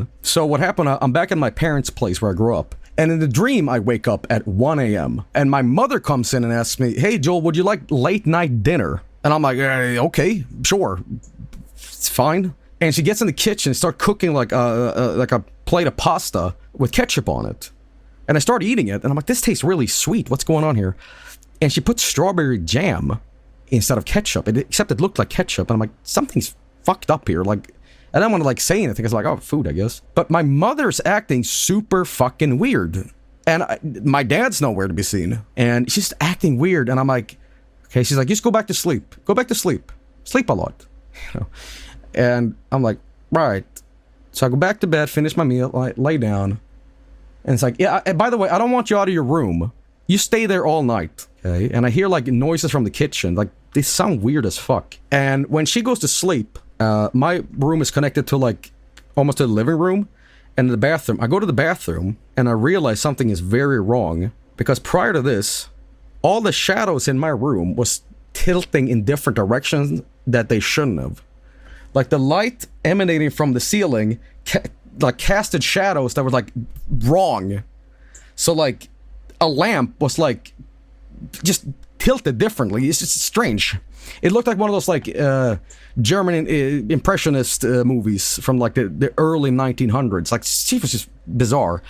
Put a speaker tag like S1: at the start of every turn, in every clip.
S1: kitchen. So what happened, I'm back in my parents' place where I grew up. And in the dream, I wake up at 1 a.m. And my mother comes in and asks me, hey, Joel, would you like late night dinner? And I'm like, okay, sure. It's fine. And she gets in the kitchen and starts cooking like a plate of pasta with ketchup on it. And I start eating it, and I'm like, this tastes really sweet. What's going on here? And she put strawberry jam instead of ketchup, except it looked like ketchup. And I'm like, something's fucked up here. Like, I don't want to like say anything. It's like, oh, food, I guess. But my mother's acting super fucking weird. And my dad's nowhere to be seen. And she's just acting weird. And I'm like, okay, she's like, just go back to sleep. Go back to sleep. Sleep a lot. You know? And I'm like, right. So I go back to bed, finish my meal, lay down. And it's like, yeah, by the way, I don't want you out of your room. You stay there all night, okay? And I hear, like, noises from the kitchen. Like, they sound weird as fuck. And when she goes to sleep, my room is connected to, like, almost to the living room and the bathroom. I go to the bathroom, and I realize something is very wrong. Because prior to this, all the shadows in my room was tilting in different directions that they shouldn't have. Like, the light emanating from the ceiling like casted shadows that were like wrong. So like a lamp was like just tilted differently. It's just strange. It looked like one of those like German impressionist movies from like the early 1900s. Like, it was just bizarre.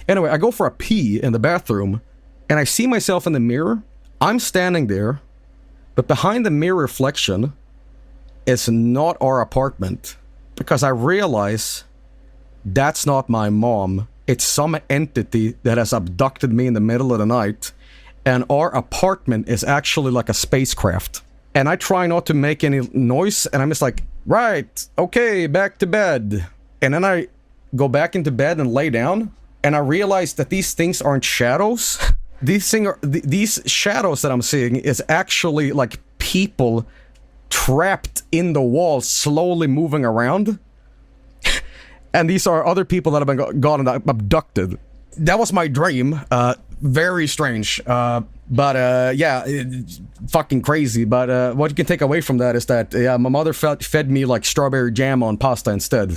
S1: Anyway, I go for a pee in the bathroom and I see myself in the mirror. I'm standing there, but behind the mirror reflection is not our apartment, because I realize that's not my mom. It's some entity that has abducted me in the middle of the night, and our apartment is actually like a spacecraft. And I try not to make any noise, and I'm just like, right, okay, back to bed. And then I go back into bed and lay down, and I realize that these things aren't shadows. These shadows that I'm seeing is actually like people trapped in the wall, slowly moving around. And these are other people that have been gotten abducted. That was my dream. Very strange. But yeah, fucking crazy. But what you can take away from that is that, yeah, my mother fed me like strawberry jam on pasta instead.